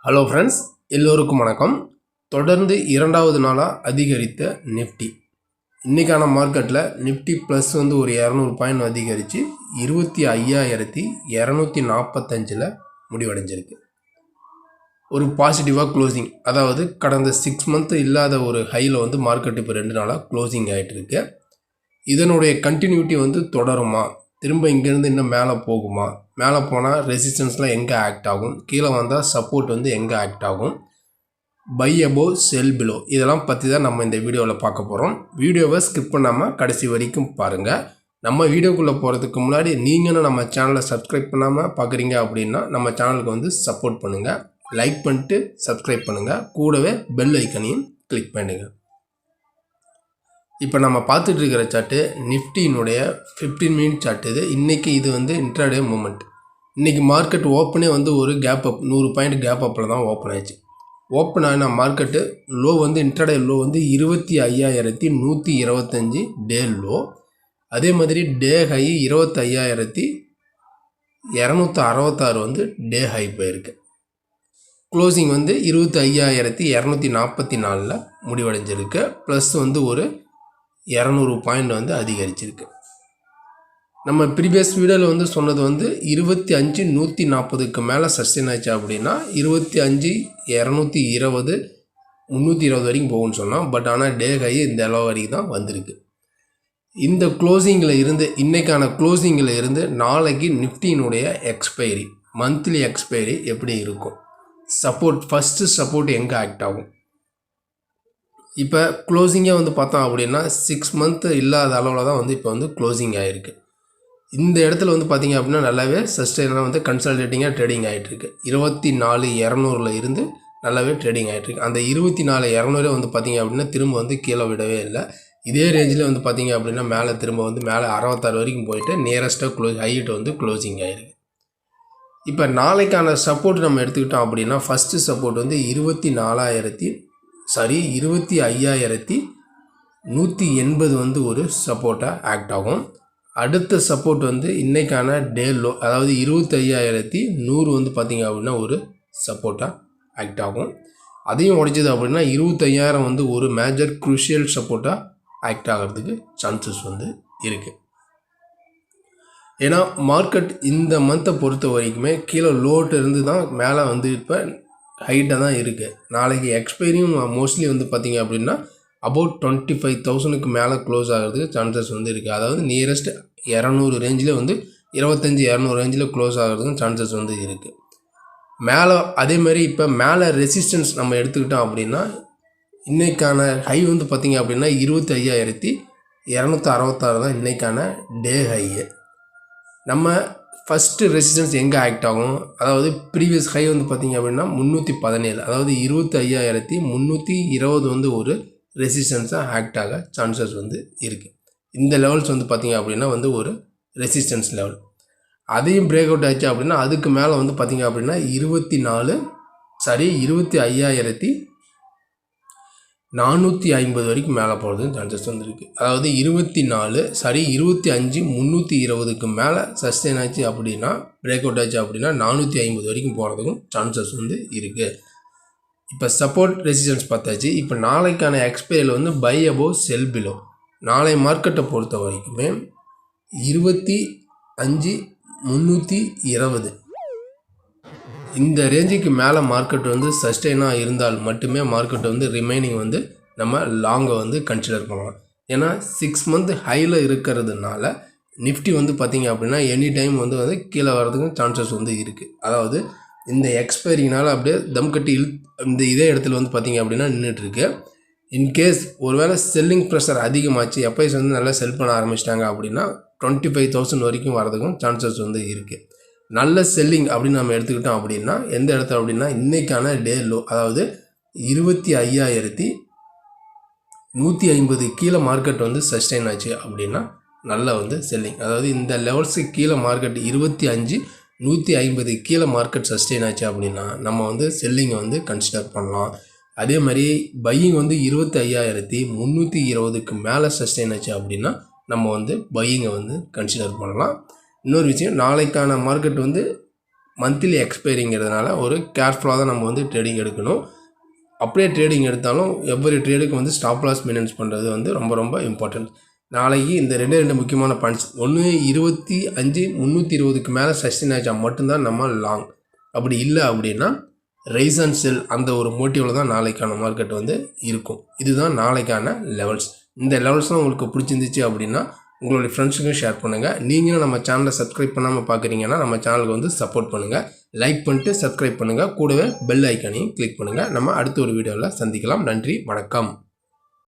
Hello friends, எல்லோருக்கும் வணக்கம். தொடர்ந்து இரண்டாவது நாளாக அதிகரித்த நிஃப்டி. இன்றைக்கான மார்க்கெட்டில் நிஃப்டி ப்ளஸ் வந்து ஒரு 200 பாயிண்ட் அதிகரித்து 25,245 முடிவடைஞ்சிருக்கு. ஒரு பாசிட்டிவாக க்ளோசிங், அதாவது கடந்த 6 மந்த் இல்லாத ஒரு ஹையில் வந்து மார்க்கெட் இப்போ 2 நாளாக க்ளோசிங் ஆகிட்டு இருக்கு. இதனுடைய கண்டினியூட்டி வந்து தொடருமா, திரும்ப இங்கேருந்து இன்னும் மேலே போகுமா, மேலே போனால் ரெசிஸ்டன்ஸ்லாம் எங்கே ஆக்ட் ஆகும், கீழே வந்தால் சப்போர்ட் வந்து எங்கே ஆக்ட் ஆகும், பை அபோவ் செல் பிலோ, இதெல்லாம் பற்றி தான் நம்ம இந்த வீடியோவில் பார்க்க போகிறோம். வீடியோவை ஸ்கிப் பண்ணாமல் கடைசி வரைக்கும் பாருங்கள். நம்ம வீடியோக்குள்ளே போகிறதுக்கு முன்னாடி நீங்களும் நம்ம சேனலை சப்ஸ்கிரைப் பண்ணாமல் பார்க்குறீங்க அப்படின்னா நம்ம சேனலுக்கு வந்து சப்போர்ட் பண்ணுங்கள், லைக் பண்ணிட்டு சப்ஸ்கிரைப் பண்ணுங்கள், கூடவே பெல் ஐக்கனையும் கிளிக் பண்ணுங்கள். இப்போ நம்ம பார்த்துட்டு இருக்கிற சார்ட்டு நிஃப்டியினுடைய 15 மினிட் சார்ட். இன்றைக்கி இது வந்து இன்ட்ராடே மூமெண்ட். இன்றைக்கி மார்க்கெட் ஓப்பனே வந்து ஒரு கேப் அப், 100 பாயிண்ட் கேப் அப்பில் தான் ஓப்பன் ஆயிடுச்சு. ஓப்பன் ஆகின மார்க்கெட்டு லோ வந்து இன்ட்ராடே லோ வந்து 25,125 டே லோ. அதே மாதிரி டே ஹை 25,266 வந்து டே ஹை போயிருக்கு. க்ளோசிங் வந்து 25,244 முடிவடைஞ்சிருக்கு. ப்ளஸ் வந்து ஒரு 200 பாயிண்ட் வந்து அதிகரிச்சிருக்கு. நம்ம ப்ரீவியஸ் வீடியோவில் வந்து சொன்னது வந்து 25,140க்கு மேலே சஸ்டெயின் ஆச்சு அப்படின்னா 25,220 320 வரைக்கும் போகும்னு சொன்னோம். பட் ஆனால் டே ஹை இந்த அளவு வரைக்கும் தான் வந்திருக்கு. இந்த க்ளோசிங்கில் இருந்து, இன்றைக்கான க்ளோசிங்கில் இருந்து நாளைக்கு நிஃப்டியினுடைய எக்ஸ்பைரி, மந்த்லி எக்ஸ்பைரி எப்படி இருக்கும், சப்போர்ட், ஃபஸ்ட்டு சப்போர்ட் எங்கே ஆக்ட் ஆகும். இப்போ க்ளோசிங்கே வந்து பார்த்தோம் அப்படின்னா 6 மந்த் இல்லாத அளவில் தான் வந்து இப்போ வந்து க்ளோசிங் ஆகிருக்கு. இந்த இடத்துல வந்து பார்த்திங்க அப்படின்னா நல்லாவே சஸ்டெயினாக வந்து கன்சாலிடேட்டிங்காக ட்ரேடிங் ஆகிட்டுருக்கு. 24,200 இருந்து நல்லாவே ட்ரேடிங் ஆகிட்டுருக்கு. அந்த 24,200 வந்து பார்த்திங்க அப்படின்னா திரும்ப வந்து கீழே விடவே இல்லை. இதே ரேஞ்சில் வந்து பார்த்திங்க அப்படின்னா மேலே திரும்ப வந்து மேலே 66 வரைக்கும் போயிட்டு நியரஸ்ட்டாக ஹைட்டு வந்து க்ளோசிங் ஆகிருக்கு. இப்போ நாளைக்கான சப்போர்ட் நம்ம எடுத்துக்கிட்டோம் அப்படின்னா ஃபஸ்ட்டு சப்போர்ட் வந்து 25,180 வந்து ஒரு சப்போர்ட்டாக ஆக்ட் ஆகும். அடுத்த சப்போர்ட் வந்து இன்றைக்கான டே லோ, அதாவது 25,100 வந்து பார்த்திங்க அப்படின்னா ஒரு சப்போர்ட்டாக ஆக்ட் ஆகும். அதையும் உடைச்சது அப்படின்னா 25,000 வந்து ஒரு மேஜர் க்ரூஷியல் சப்போர்ட்டாக ஆக்ட் ஆகிறதுக்கு சான்சஸ் வந்து இருக்குது. ஏன்னா மார்க்கெட் இந்த மந்த்தை பொறுத்த வரைக்குமே கீழே லோட்டு இருந்து தான் மேலே வந்து இப்போ ஹைட்டாக தான் இருக்குது. நாளைக்கு எக்ஸ்பைரியும் மோஸ்ட்லி வந்து பார்த்திங்க அப்படின்னா அபவுட் 25,000க்கு மேலே க்ளோஸ் ஆகிறதுக்கு சான்சஸ் வந்து இருக்குது. அதாவது நியரஸ்ட் 200 ரேஞ்சில் வந்து 25,200 ரேஞ்சில் க்ளோஸ் ஆகிறதுக்கும் சான்சஸ் வந்து இருக்குது. மேலே அதேமாதிரி இப்போ மேலே ரெசிஸ்டன்ஸ் நம்ம எடுத்துக்கிட்டோம் அப்படின்னா இன்றைக்கான ஹை வந்து பார்த்திங்க அப்படின்னா 25,266 தான் இன்றைக்கான டே ஹை. நம்ம ஃபஸ்ட்டு ரெசிஸ்டன்ஸ் எங்கே ஆக்ட் ஆகும், அதாவது ப்ரீவியஸ் ஹை வந்து பார்த்திங்க அப்படின்னா 317, அதாவது 25,320 வந்து ஒரு ரெசிஸ்டன்ஸாக ஆக்ட் ஆக சான்சஸ் வந்து இருக்குது. இந்த லெவல்ஸ் வந்து பார்த்திங்க அப்படின்னா வந்து ஒரு ரெசிஸ்டன்ஸ் லெவல். அதையும் பிரேக் அவுட் ஆச்சு அப்படின்னா அதுக்கு மேலே வந்து பார்த்திங்க அப்படின்னா 25,450 வரைக்கும் மேலே போகிறதுக்கு சான்சஸ் வந்து இருக்குது. அதாவது 25,320க்கு மேலே சஸ்டெயின் ஆச்சு அப்படின்னா, பிரேக் அவுட் ஆச்சு அப்படின்னா 450 வரைக்கும் போகிறதுக்கும் சான்சஸ் வந்து இருக்குது. இப்போ சப்போர்ட் ரெசிஸ்டன்ஸ் பார்த்தாச்சு. இப்போ நாளைக்கான எக்ஸ்பைரியில் வந்து பை அபோவ் செல் பிலோ. நாளை மார்க்கெட்டை பொறுத்த வரைக்குமே 25,320 இந்த ரேஞ்சுக்கு மேலே மார்க்கெட் வந்து சஸ்டெயினாக இருந்தால் மட்டுமே மார்க்கெட் வந்து ரிமைனிங் வந்து நம்ம லாங்கை வந்து கன்சிடர் பண்ணலாம். ஏன்னா 6 மந்த் ஹையில் இருக்கிறதுனால நிஃப்டி வந்து பார்த்திங்க அப்படின்னா எனி டைம் வந்து கீழே வர்றதுக்கு சான்சஸ் வந்து இருக்குது. அதாவது இந்த எக்ஸ்பைரினால் அப்படியே தம் கட்டி இந்த இதே இடத்துல வந்து பார்த்திங்க அப்படின்னா நின்றுட்டுருக்கு. இன்கேஸ் ஒருவேளை செல்லிங் ப்ரெஷர் அதிகமாச்சு, எப்ஐஸ் வந்து நல்லா செல் பண்ண ஆரம்பிச்சிட்டாங்க அப்படின்னா 25,000 வரைக்கும் வரதுக்கும் சான்சஸ் வந்து இருக்குது. நல்ல செல்லிங் அப்படின்னு நம்ம எடுத்துக்கிட்டோம் அப்படின்னா எந்த இடத்துல அப்படின்னா இன்றைக்கான டே லோ, அதாவது 25,150 கீழே மார்க்கெட் வந்து சஸ்டெயின் ஆச்சு அப்படின்னா நல்லா வந்து செல்லிங். அதாவது இந்த லெவல்ஸுக்கு கீழே மார்க்கெட் 25,150 கீழே மார்க்கெட் சஸ்டெயின் ஆச்சு அப்படின்னா நம்ம வந்து செல்லிங்கை வந்து கன்சிடர் பண்ணலாம். அதே மாதிரி பையிங் வந்து 25,320க்கு மேலே சஸ்டெயின் ஆச்சு அப்படின்னா நம்ம வந்து பையிங்கை வந்து கன்சிடர் பண்ணலாம். இன்னொரு விஷயம், நாளைக்கான மார்க்கெட் வந்து மந்த்லி எக்ஸ்பைரிங்கிறதுனால ஒரு கேர்ஃபுல்லாக தான் நம்ம வந்து ட்ரேடிங் எடுக்கணும். அப்படியே ட்ரேடிங் எடுத்தாலும் எவ்வரி ட்ரேடுக்கு வந்து ஸ்டாப் லாஸ் மெயின்டைன்ஸ் பண்ணுறது வந்து ரொம்ப ரொம்ப இம்பார்ட்டன்ட். நாளைக்கு இந்த ரெண்டு முக்கியமான பாயிண்ட்ஸ், ஒன்று 25,320க்கு மேலே சஸ்டெயின் ஆச்சா மட்டும்தான் நம்ம லாங், அப்படி இல்லை அப்படின்னா ரைஸ் அண்ட் செல் அந்த ஒரு மோட்டிவில் தான் நாளைக்கான மார்க்கெட் வந்து இருக்கும். இதுதான் நாளைக்கான லெவல்ஸ். இந்த லெவல்ஸ்லாம் உங்களுக்கு பிடிச்சிருந்துச்சு அப்படின்னா உங்களுடைய ஃப்ரெண்ட்ஸுக்கும் ஷேர் பண்ணுங்கள். நீங்களும் நம்ம சேனலை சப்ஸ்கிரைப் பண்ணாமல் பார்க்குறீங்கன்னா நம்ம சேனலுக்கு வந்து சப்போர்ட் பண்ணுங்கள். லைக் பண்ணிட்டு சப்ஸ்கிரைப் பண்ணுங்கள். கூடவே பெல் ஐக்கானையும் கிளிக் பண்ணுங்கள். நம்ம அடுத்த ஒரு வீடியோவில் சந்திக்கலாம். நன்றி, வணக்கம்.